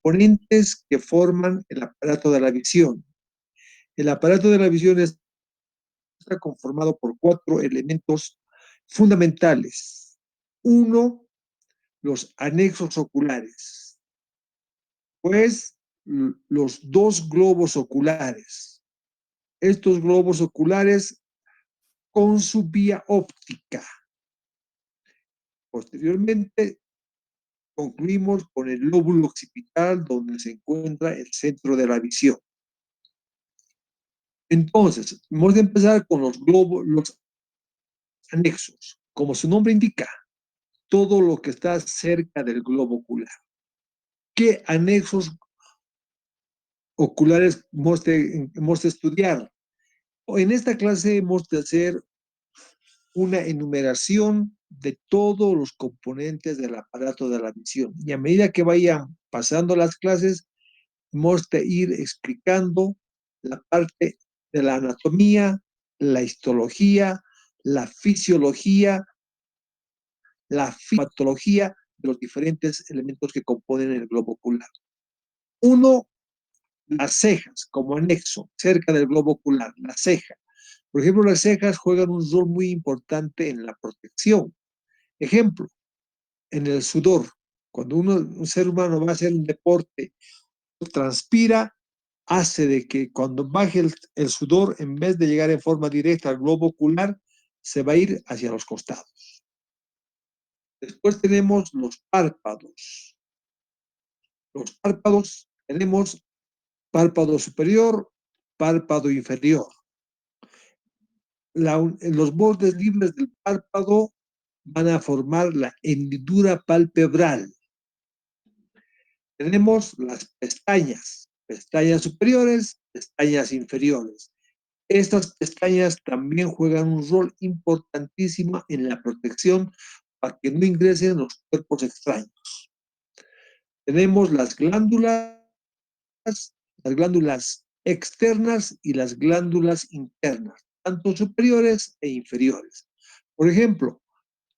componentes que forman el aparato de la visión. El aparato de la visión está conformado por 4 elementos fundamentales. Uno, los anexos oculares, pues los 2 globos oculares. Estos globos oculares con su vía óptica. Posteriormente, concluimos con el lóbulo occipital, donde se encuentra el centro de la visión. Entonces, vamos a empezar con los globos, los anexos. Como su nombre indica, todo lo que está cerca del globo ocular. ¿Qué anexos oculares hemos de estudiar? En esta clase hemos de hacer una enumeración de todos los componentes del aparato de la visión. Y a medida que vayan pasando las clases, hemos de ir explicando la parte de la anatomía, la histología, la fisiología, la patología de los diferentes elementos que componen el globo ocular. Uno, las cejas como anexo, cerca del globo ocular, la ceja. Por ejemplo, las cejas juegan un rol muy importante en la protección. Ejemplo, en el sudor. Cuando un ser humano va a hacer un deporte, transpira, hace de que cuando baje el sudor, en vez de llegar en forma directa al globo ocular, se va a ir hacia los costados. Después tenemos los párpados. Los párpados, tenemos párpado superior, párpado inferior. Los bordes libres del párpado van a formar la hendidura palpebral. Tenemos las pestañas, pestañas superiores, pestañas inferiores. Estas pestañas también juegan un rol importantísimo en la protección para que no ingresen los cuerpos extraños. Tenemos las glándulas externas y las glándulas internas, tanto superiores e inferiores. Por ejemplo,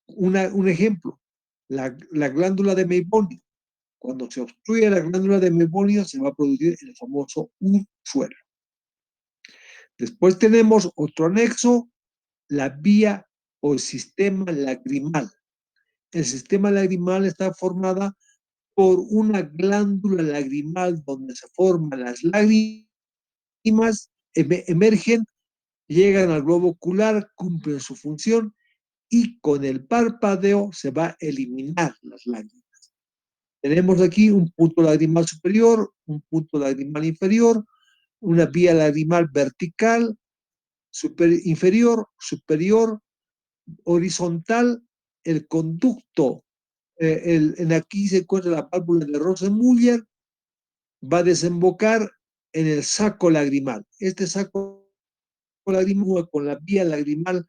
un ejemplo, la glándula de Meibomian. Cuando se obstruye la glándula de Meibomian, se va a producir el famoso ursuelo. Después tenemos otro anexo, la vía o el sistema lagrimal. El sistema lagrimal está formada por una glándula lagrimal donde se forman las lágrimas, emergen, llegan al globo ocular, cumplen su función y con el parpadeo se va a eliminar las lágrimas. Tenemos aquí un punto lagrimal superior, un punto lagrimal inferior, una vía lagrimal vertical, inferior, superior, horizontal, el conducto, en aquí se encuentra la válvula de Rosenmuller, va a desembocar en el saco lagrimal. Este saco lagrimal con la vía lagrimal,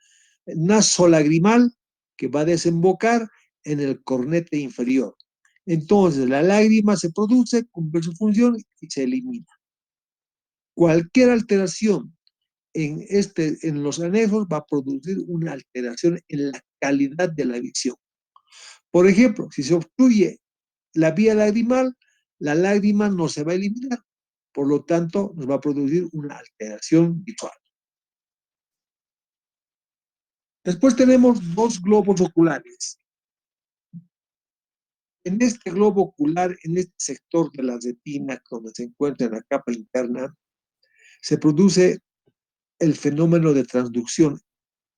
nasolagrimal, que va a desembocar en el cornete inferior. Entonces, la lágrima se produce, cumple su función y se elimina. Cualquier alteración en los anexos va a producir una alteración en la calidad de la visión. Por ejemplo, si se obstruye la vía lagrimal, la lágrima no se va a eliminar, por lo tanto, nos va a producir una alteración visual. Después tenemos 2 globos oculares. En este globo ocular, en este sector de la retina, donde se encuentra en la capa interna, se produce el fenómeno de transducción.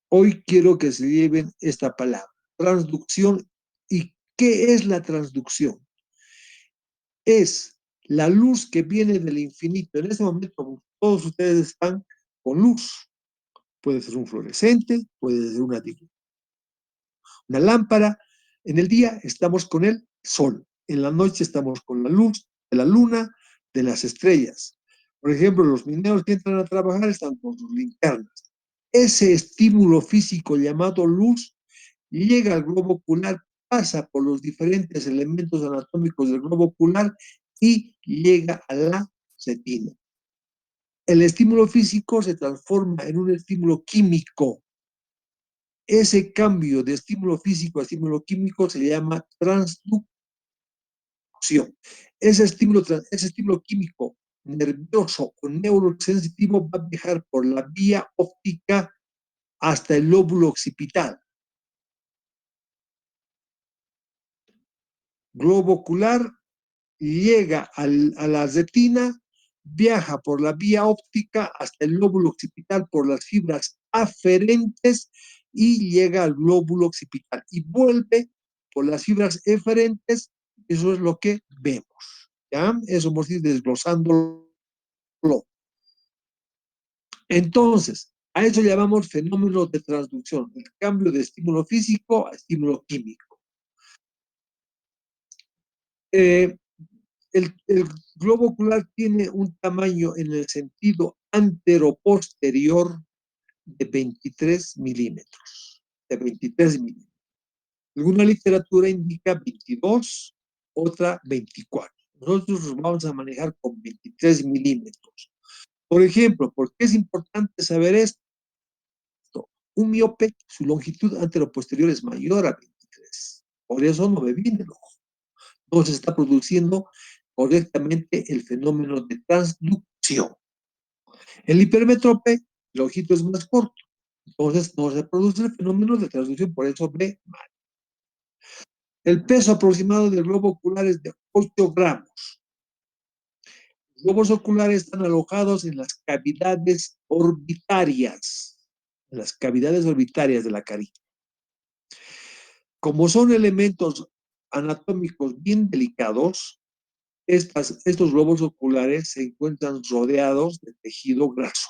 Hoy quiero que se lleven esta palabra, transducción. ¿Y qué es la transducción? Es la luz que viene del infinito. En este momento todos ustedes están con luz. Puede ser un fluorescente, puede ser una lámpara. En el día estamos con el sol. En la noche estamos con la luz de la luna, de las estrellas. Por ejemplo, los mineros que entran a trabajar están con sus linternas. Ese estímulo físico llamado luz llega al globo ocular, pasa por los diferentes elementos anatómicos del globo ocular y llega a la retina. El estímulo físico se transforma en un estímulo químico. Ese cambio de estímulo físico a estímulo químico se llama transducción. transducción. Ese estímulo químico nervioso o neurosensitivo va a viajar por la vía óptica hasta el lóbulo occipital. Globo ocular llega a la retina, viaja por la vía óptica hasta el lóbulo occipital por las fibras aferentes y llega al lóbulo occipital y vuelve por las fibras eferentes. Eso es lo que vemos. ¿Ya? Eso vamos a ir desglosándolo. Entonces, a eso llamamos fenómeno de transducción, el cambio de estímulo físico a estímulo químico. Eh, el globo ocular tiene un tamaño en el sentido anteroposterior de 23 milímetros. De 23 milímetros. Alguna literatura indica 22, otra 24. Nosotros vamos a manejar con 23 milímetros. Por ejemplo, ¿por qué es importante saber esto? Un miope, su longitud anteroposterior es mayor a 23. Por eso no ve bien el ojo. No se está produciendo correctamente el fenómeno de transducción. El hipermétrope, el ojito es más corto. Entonces no se produce el fenómeno de transducción, por eso ve mal. El peso aproximado del globo ocular es de 8 gramos. Los globos oculares están alojados en las cavidades orbitarias, de la carita. Como son elementos anatómicos bien delicados, estos globos oculares se encuentran rodeados de tejido graso,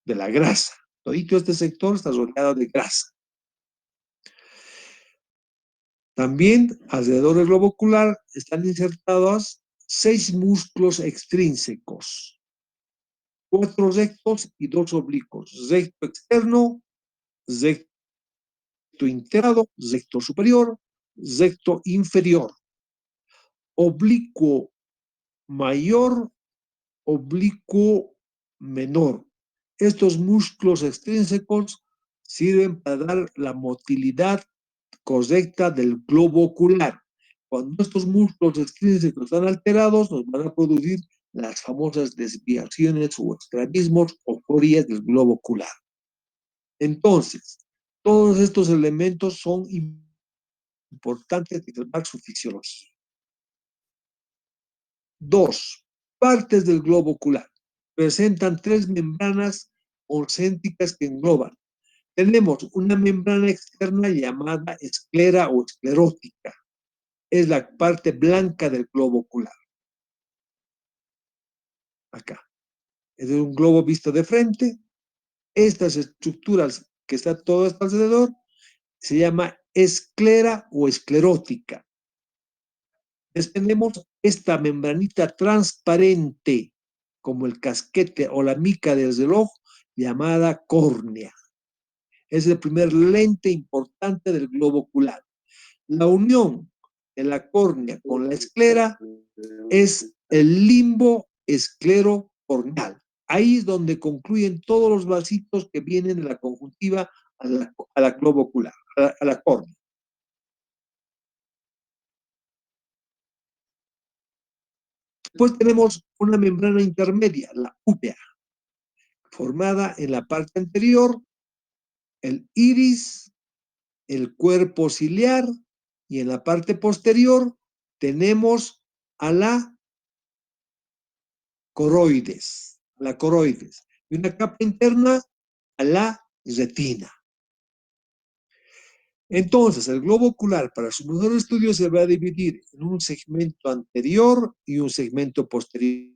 de la grasa. Todo este sector está rodeado de grasa. También alrededor del globo ocular están insertados 6 músculos extrínsecos, 4 rectos y 2 oblicuos, recto externo, recto interno, recto superior, recto inferior, oblicuo mayor, oblicuo menor. Estos músculos extrínsecos sirven para dar la motilidad correcta del globo ocular. Cuando estos músculos extrínsecos están alterados, nos van a producir las famosas desviaciones o estrabismos o forias del globo ocular. Entonces, todos estos elementos son importantes de observar su fisiología. 2. Partes del globo ocular. Presentan 3 membranas concéntricas que engloban. Tenemos una membrana externa llamada esclera o esclerótica. Es la parte blanca del globo ocular. Acá. Es un globo visto de frente. Estas estructuras que está todo esto alrededor se llama esclera o esclerótica. Tenemos esta membranita transparente, como el casquete o la mica del reloj, llamada córnea. Es el primer lente importante del globo ocular. La unión de la córnea con la esclera es el limbo esclerocorneal. Ahí es donde concluyen todos los vasitos que vienen de la conjuntiva a la globo ocular, a la córnea. Después tenemos una membrana intermedia, la úvea, formada en la parte anterior, el iris, el cuerpo ciliar, y en la parte posterior tenemos a la coroides, y una capa interna a la retina. Entonces, el globo ocular, para su mejor estudio, se va a dividir en un segmento anterior y un segmento posterior.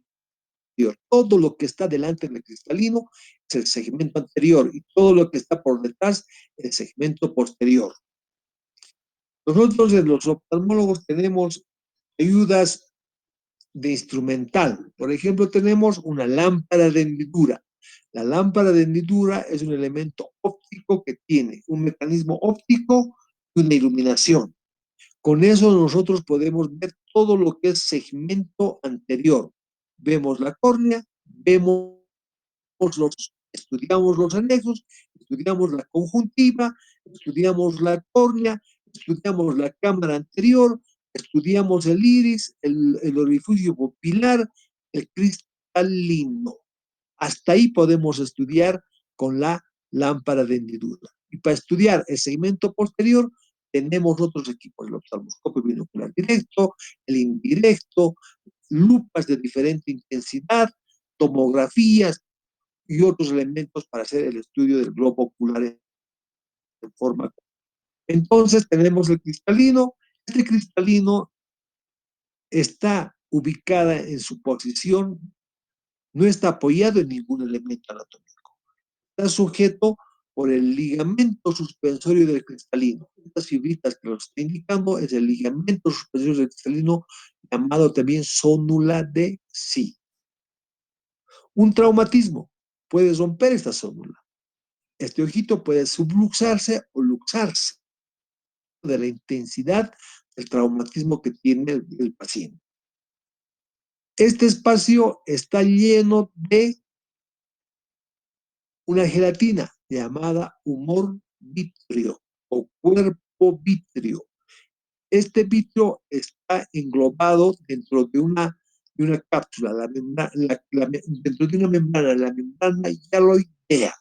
Todo lo que está delante del cristalino es el segmento anterior y todo lo que está por detrás, el segmento posterior. Nosotros, los oftalmólogos, tenemos ayudas de instrumental. Por ejemplo, tenemos una lámpara de hendidura. La lámpara de hendidura es un elemento óptico que tiene un mecanismo óptico y una iluminación. Con eso nosotros podemos ver todo lo que es segmento anterior. Vemos la córnea, estudiamos los anexos, estudiamos la conjuntiva, estudiamos la córnea, estudiamos la cámara anterior, Estudiamos el iris, el orificio pupilar, el cristalino. Hasta ahí podemos estudiar con la lámpara de hendidura. Y para estudiar el segmento posterior, tenemos otros equipos, el oftalmoscopio binocular directo, el indirecto, lupas de diferente intensidad, tomografías y otros elementos para hacer el estudio del globo ocular en forma. Entonces tenemos el cristalino. Este cristalino está ubicada en su posición, no está apoyado en ningún elemento anatómico. Está sujeto por el ligamento suspensorio del cristalino. Estas fibritas que nos está indicando es el ligamento suspensorio del cristalino, llamado también zónula de Sí. Un traumatismo puede romper esta zónula. Este ojito puede subluxarse o luxarse de la intensidad del traumatismo que tiene el paciente. Este espacio está lleno de una gelatina llamada humor vítreo o cuerpo vítreo. Este vitrio está englobado dentro de una cápsula, dentro de una membrana, la membrana hialoidea.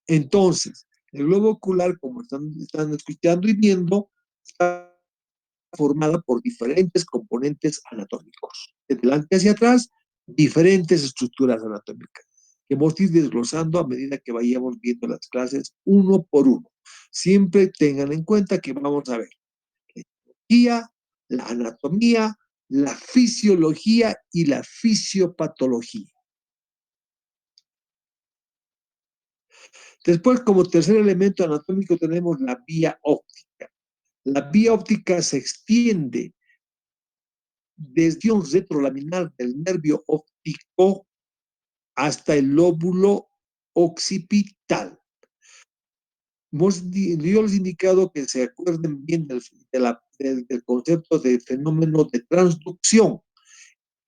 Entonces, el globo ocular, como están escuchando y viendo, está formada por diferentes componentes anatómicos. De delante hacia atrás, diferentes estructuras anatómicas que vamos a ir desglosando a medida que vayamos viendo las clases uno por uno. Siempre tengan en cuenta que vamos a ver la etiología, la anatomía, la fisiología y la fisiopatología. Después, como tercer elemento anatómico, tenemos la vía óptica. La vía óptica se extiende desde un retrolaminar del nervio óptico hasta el lóbulo occipital. Yo les he indicado que se acuerden bien del concepto de fenómeno de transducción.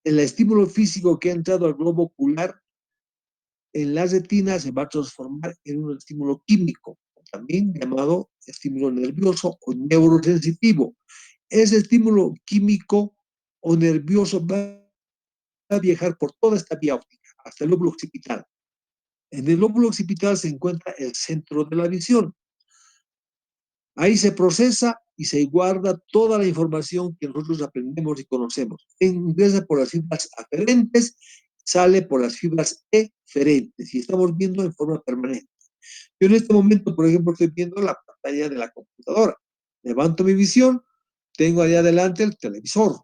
El estímulo físico que ha entrado al globo ocular en la retina se va a transformar en un estímulo químico, también llamado estímulo nervioso o neurosensitivo. Ese estímulo químico o nervioso va a viajar por toda esta vía óptica, hasta el lóbulo occipital. En el lóbulo occipital se encuentra el centro de la visión. Ahí se procesa y se guarda toda la información que nosotros aprendemos y conocemos. Ingresa por las fibras aferentes, sale por las fibras eferentes y estamos viendo en forma permanente. Yo en este momento, por ejemplo, estoy viendo la pantalla de la computadora. Levanto mi visión, tengo ahí adelante el televisor.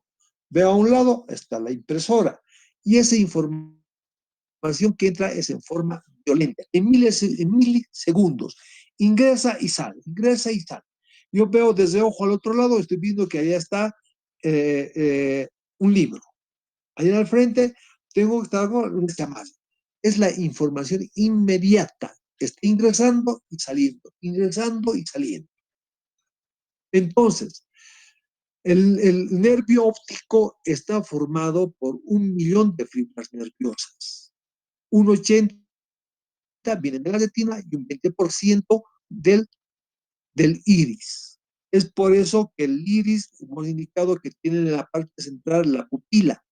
Veo a un lado, está la impresora. Y esa información que entra es en forma violenta, en milisegundos. Ingresa y sale, ingresa y sale. Yo veo desde ojo al otro lado, estoy viendo que allá está un libro. Allá al frente tengo que estar con un llamado. Es la información inmediata que está ingresando y saliendo, ingresando y saliendo. Entonces, el nervio óptico está formado por 1.000.000 de fibras nerviosas. Un 80 viene de la retina y un 20% del iris. Es por eso que el iris, hemos indicado que tiene en la parte central la pupila,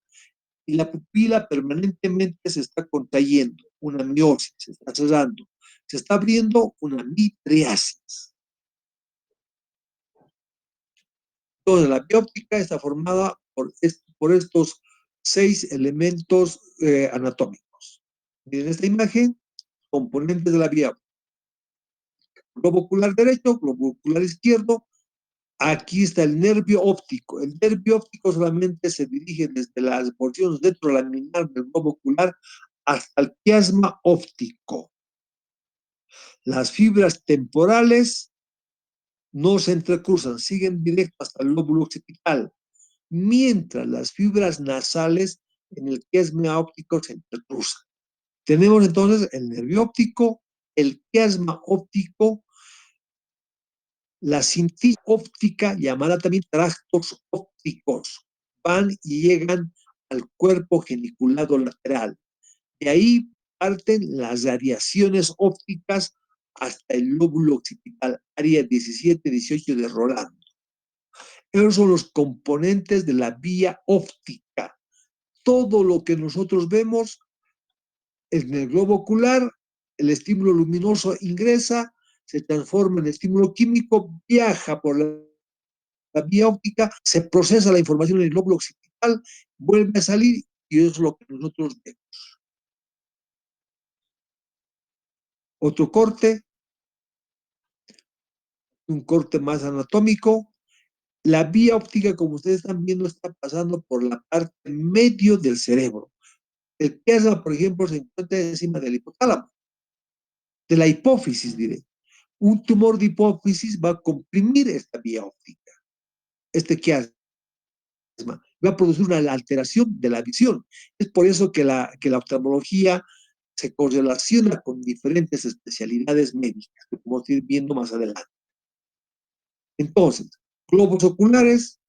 y la pupila permanentemente se está contrayendo, una miosis, se está cerrando, se está abriendo una midriasis. Entonces, la bióptica está formada por estos 6 elementos anatómicos. Miren esta imagen, componentes de la bióptica. Globo ocular derecho, globo ocular izquierdo. Aquí está el nervio óptico. El nervio óptico solamente se dirige desde las porciones retrolaminar del globo ocular hasta el quiasma óptico. Las fibras temporales no se entrecruzan, siguen directo hasta el lóbulo occipital, mientras las fibras nasales en el quiasma óptico se entrecruzan. Tenemos entonces el nervio óptico, el quiasma óptico, la cinta óptica, llamada también tractos ópticos, van y llegan al cuerpo geniculado lateral. De ahí parten las radiaciones ópticas hasta el lóbulo occipital, área 17-18 de Rolando. Esos son los componentes de la vía óptica. Todo lo que nosotros vemos en el globo ocular, el estímulo luminoso ingresa, se transforma en estímulo químico, viaja por la vía óptica, se procesa la información en el glóbulo occipital, vuelve a salir y eso es lo que nosotros vemos. Otro corte, un corte más anatómico. La vía óptica, como ustedes están viendo, está pasando por la parte medio del cerebro. El chiasma, por ejemplo, se encuentra encima del hipotálamo, de la hipófisis, diré. Un tumor de hipófisis va a comprimir esta vía óptica, este chiasma, va a producir una alteración de la visión. Es por eso que la oftalmología se correlaciona con diferentes especialidades médicas, que podemos ir viendo más adelante. Entonces, globos oculares,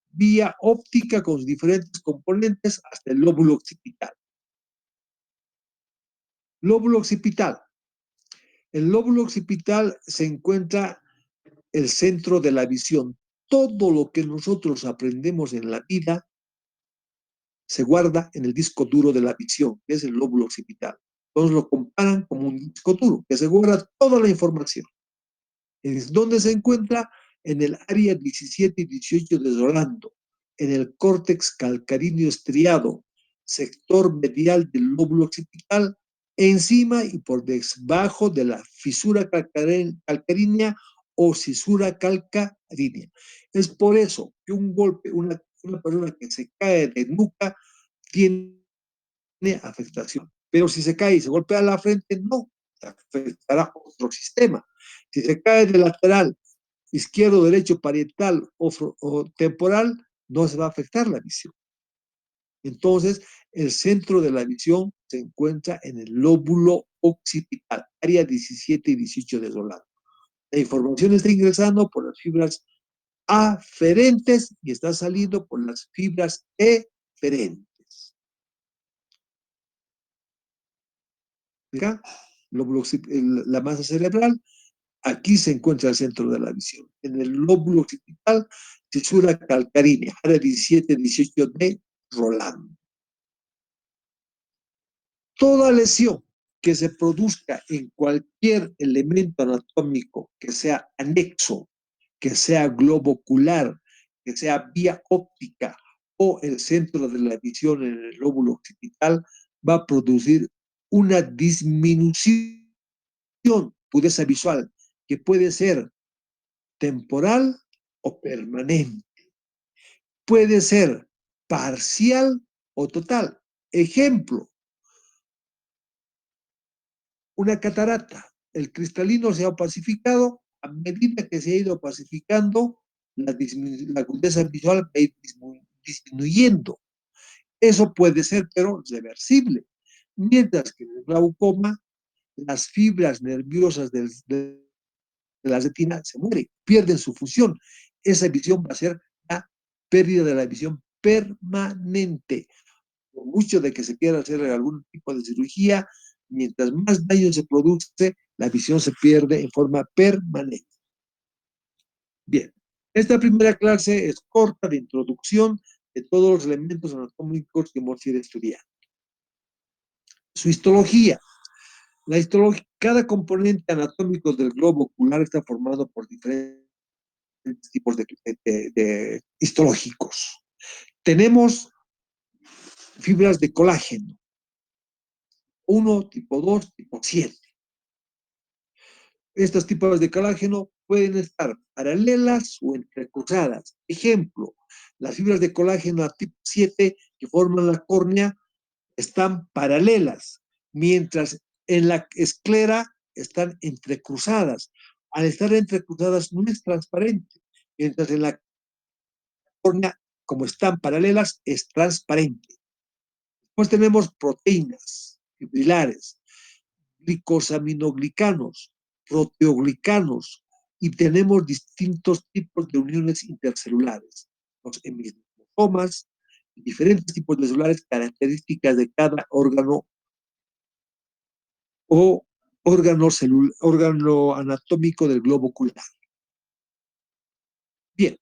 vía óptica con diferentes componentes hasta el lóbulo occipital. Lóbulo occipital. El lóbulo occipital se encuentra el centro de la visión. Todo lo que nosotros aprendemos en la vida se guarda en el disco duro de la visión, que es el lóbulo occipital. Entonces lo comparan como un disco duro, que se guarda toda la información. ¿Es donde se encuentra? En el área 17 y 18 de Rolando, en el córtex calcaríneo estriado, sector medial del lóbulo occipital, encima y por debajo de la fisura calcarínea o cisura calcarínea. Es por eso que un golpe, una persona que se cae de nuca tiene afectación. Pero si se cae y se golpea la frente, no, afectará otro sistema. Si se cae de lateral, izquierdo, derecho, parietal o temporal, no se va a afectar la visión. Entonces, el centro de la visión se encuentra en el lóbulo occipital, área 17 y 18 de Rolando. La información está ingresando por las fibras aferentes y está saliendo por las fibras eferentes. ¿Verdad? La masa cerebral, aquí se encuentra el centro de la visión. En el lóbulo occipital, fisura calcarínea, área 17-18 de Rolando. Toda lesión que se produzca en cualquier elemento anatómico que sea anexo, que sea globo ocular, que sea vía óptica o el centro de la visión en el lóbulo occipital, va a producir una disminución de pureza visual que puede ser temporal o permanente. Puede ser parcial o total. Ejemplo, una catarata. El cristalino se ha opacificado. A medida que se ha ido opacificando, la agudeza visual va a ir disminuyendo. Eso puede ser, pero reversible. Mientras que en el glaucoma, las fibras nerviosas de la retina se mueren, pierden su función. Esa visión va a ser la pérdida de la visión permanente. Por mucho de que se quiera hacer algún tipo de cirugía, mientras más daño se produce, la visión se pierde en forma permanente. Bien, esta primera clase es corta de introducción de todos los elementos anatómicos que hemos ido estudiando. Su histología. Cada componente anatómico del globo ocular está formado por diferentes tipos de histológicos. Tenemos fibras de colágeno, 1, tipo 2, tipo 7. Estos tipos de colágeno pueden estar paralelas o entrecruzadas. Ejemplo, las fibras de colágeno tipo 7 que forman la córnea están paralelas, mientras en la esclera están entrecruzadas. Al estar entrecruzadas no es transparente, mientras en la córnea, como están paralelas, es transparente. Después tenemos proteínas fibrilares, glicosaminoglicanos, proteoglicanos, y tenemos distintos tipos de uniones intercelulares, los hemisomas, diferentes tipos de celulares, características de cada órgano o órgano anatómico del globo ocular. Bien,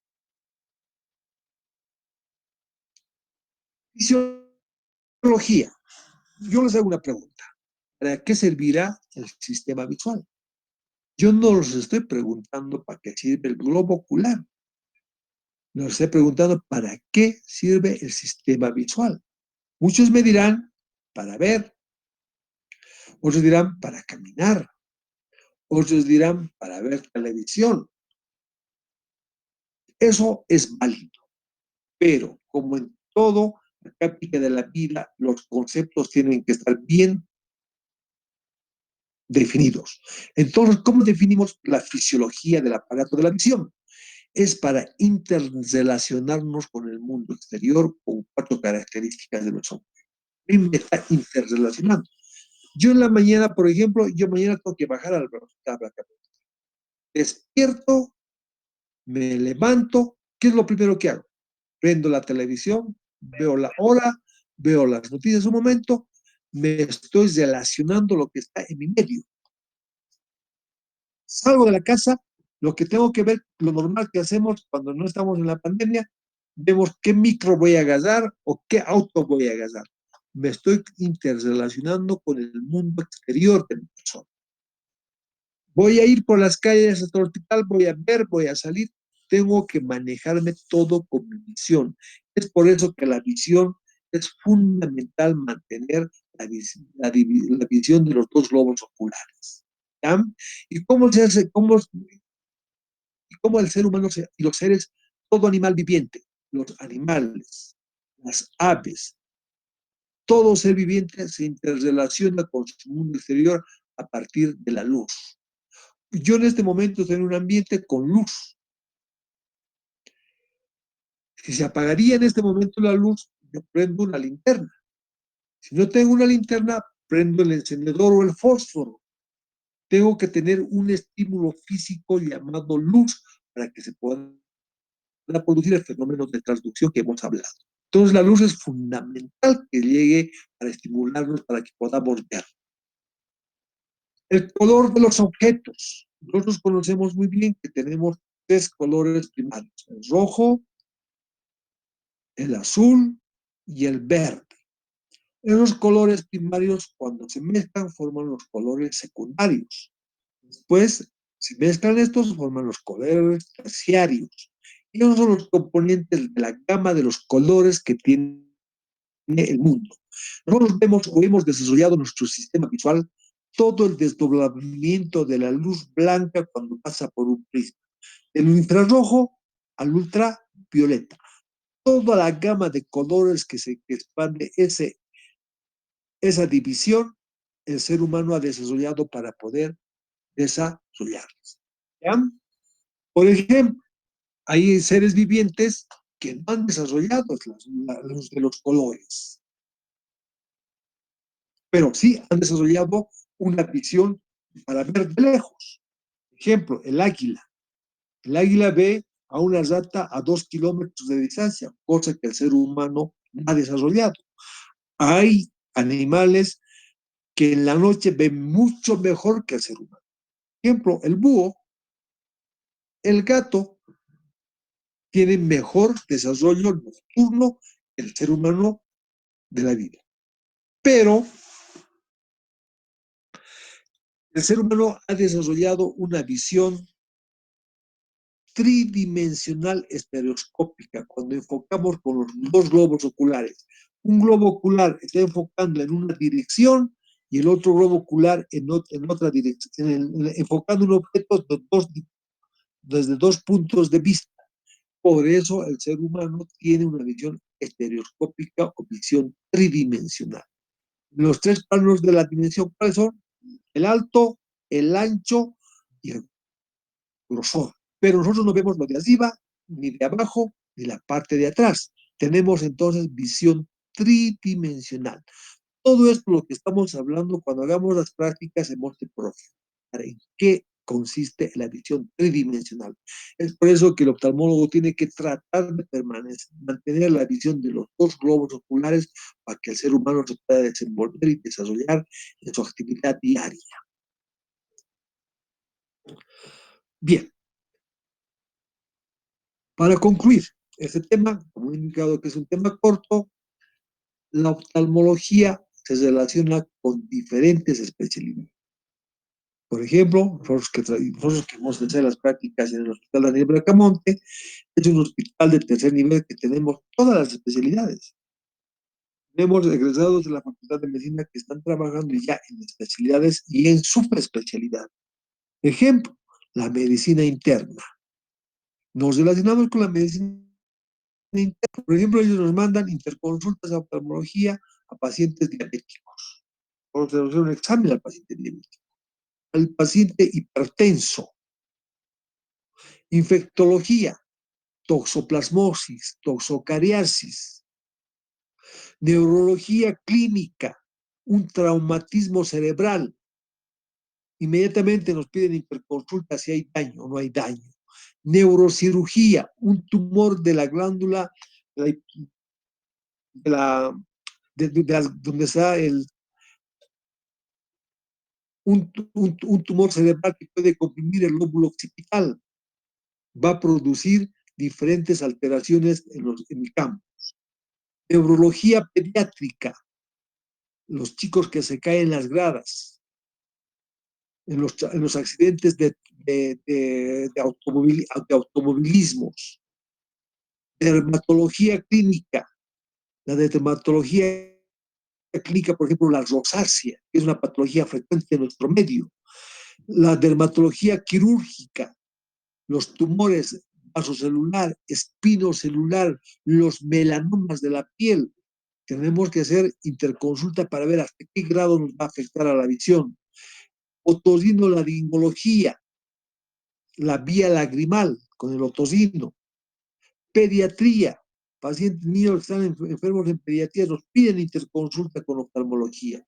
Fisiología. Yo les hago una pregunta. ¿Para qué servirá el sistema visual? Yo no los estoy preguntando para qué sirve el globo ocular. Los estoy preguntando para qué sirve el sistema visual. Muchos me dirán para ver, otros dirán para caminar, otros dirán para ver televisión. Eso es válido, pero como en todo la práctica de la vida, los conceptos tienen que estar bien definidos. Entonces, ¿cómo definimos la fisiología del aparato de la visión? Es para interrelacionarnos con el mundo exterior con cuatro características de los hombres. Me está interrelacionando. Yo en la mañana, por ejemplo, yo mañana tengo que bajar a la tabla. Despierto, me levanto, ¿qué es lo primero que hago? Prendo la televisión, veo la hora, veo las noticias un momento, me estoy relacionando lo que está en mi medio. Salgo de la casa, lo que tengo que ver, lo normal que hacemos cuando no estamos en la pandemia, vemos qué micro voy a agarrar o qué auto voy a agarrar. Me estoy interrelacionando con el mundo exterior de mi persona. Voy a ir por las calles hasta el hospital, voy a ver, voy a salir, tengo que manejarme todo con mi visión. Es por eso que la visión es fundamental mantener la visión de los dos globos oculares. ¿Ya? ¿Y cómo se hace, cómo el ser humano y los seres, todo animal viviente, los animales, las aves, todo ser viviente se interrelaciona con su mundo exterior a partir de la luz? Yo en este momento estoy en un ambiente con luz. Si se apagaría en este momento la luz, yo prendo una linterna. Si no tengo una linterna, prendo el encendedor o el fósforo. Tengo que tener un estímulo físico llamado luz para que se pueda producir el fenómeno de transducción que hemos hablado. Entonces la luz es fundamental que llegue para estimularnos para que podamos ver. El color de los objetos. Nosotros conocemos muy bien que tenemos tres colores primarios: el rojo, el azul y el verde. Esos colores primarios, cuando se mezclan, forman los colores secundarios. Después, se mezclan estos, forman los colores terciarios. Y esos son los componentes de la gama de los colores que tiene el mundo. Nosotros vemos o hemos desarrollado nuestro sistema visual todo el desdoblamiento de la luz blanca cuando pasa por un prisma, del infrarrojo al ultravioleta. Toda la gama de colores que se expande esa división, el ser humano ha desarrollado para poder desarrollarlos. ¿Ya? Por ejemplo, hay seres vivientes que no han desarrollado los de los colores, pero sí han desarrollado una visión para ver de lejos. Ejemplo, el águila. El águila ve a una rata a 2 kilómetros de distancia, cosa que el ser humano no ha desarrollado. Hay animales que en la noche ven mucho mejor que el ser humano. Ejemplo, el búho, el gato, tiene mejor desarrollo nocturno que el ser humano de la vida. Pero el ser humano ha desarrollado una visión tridimensional estereoscópica cuando enfocamos con los dos globos oculares. Un globo ocular está enfocando en una dirección y el otro globo ocular en otra dirección, enfocando un objeto desde dos puntos de vista. Por eso el ser humano tiene una visión estereoscópica o visión tridimensional. Los tres planos de la dimensión, ¿cuáles son? El alto, el ancho y el grosor. Pero nosotros no vemos lo de arriba, ni de abajo, ni la parte de atrás. Tenemos entonces visión tridimensional. Todo esto lo que estamos hablando cuando hagamos las prácticas en Monte Profe. ¿En qué consiste la visión tridimensional? Es por eso que el oftalmólogo tiene que tratar de mantener la visión de los dos globos oculares para que el ser humano se pueda desenvolver y desarrollar en su actividad diaria. Bien, para concluir este tema, como he indicado que es un tema corto, La oftalmología se relaciona con diferentes especialidades. Por ejemplo, nosotros que hemos de hacer las prácticas en el Hospital Daniel Bracamonte, es un hospital de tercer nivel que tenemos todas las especialidades. Tenemos egresados de la Facultad de Medicina que están trabajando ya en especialidades y en subespecialidades. Ejemplo, la medicina interna. Nos relacionamos con la medicina interna. Por ejemplo, ellos nos mandan interconsultas de oftalmología a pacientes diabéticos. Vamos a hacer un examen al paciente diabético. Al paciente hipertenso. Infectología, toxoplasmosis, toxocariasis. Neurología clínica, un traumatismo cerebral. Inmediatamente nos piden interconsulta si hay daño o no hay daño. Neurocirugía, un tumor de la glándula de la, donde está un tumor cerebral que puede comprimir el lóbulo occipital, va a producir diferentes alteraciones en el campo. Neurología pediátrica, los chicos que se caen en las gradas, en los accidentes de automovilismos. Dermatología clínica, la de dermatología clínica, por ejemplo, la rosácea, que es una patología frecuente en nuestro medio. La dermatología quirúrgica, los tumores vasocelular, espinocelular, los melanomas de la piel. Tenemos que hacer interconsulta para ver hasta qué grado nos va a afectar a la visión. Otorinolaringología, la vía lagrimal con el otorino. Pediatría, pacientes niños que están enfermos en pediatría nos piden interconsulta con oftalmología.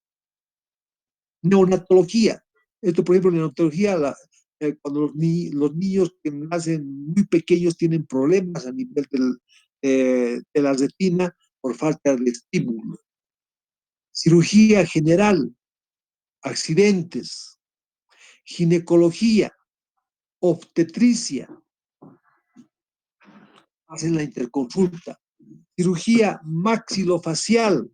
Neonatología, esto por ejemplo, neonatología, cuando los niños que nacen muy pequeños tienen problemas a nivel de la retina por falta de estímulo. Cirugía general, accidentes, ginecología, obstetricia, hacen la interconsulta. Cirugía maxilofacial,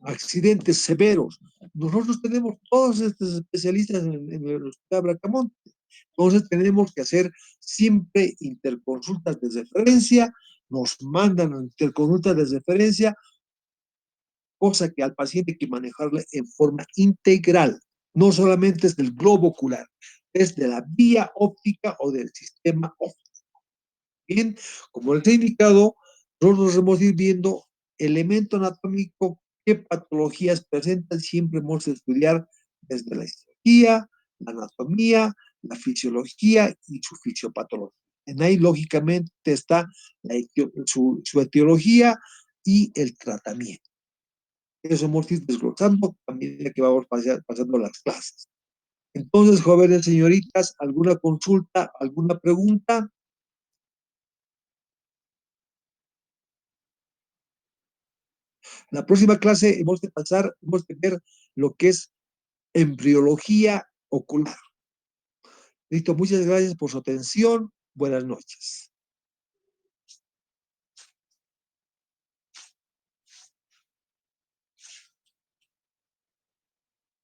accidentes severos. Nosotros tenemos todos estos especialistas en el Hospital Bracamonte. Entonces tenemos que hacer siempre interconsultas de referencia, nos mandan interconsultas de referencia, cosa que al paciente hay que manejarle en forma integral. No solamente es del globo ocular, es de la vía óptica o del sistema óptico. Bien, como les he indicado, nosotros hemos ido viendo elemento anatómico, qué patologías presentan, siempre hemos de estudiar desde la histología, la anatomía, la fisiología y su fisiopatología. En ahí, lógicamente, está su etiología y el tratamiento. Eso hemos ido desglosando a medida que vamos pasando las clases. Entonces, jóvenes señoritas, ¿alguna consulta, alguna pregunta? La próxima clase hemos de ver lo que es embriología ocular. Listo, muchas gracias por su atención. Buenas noches.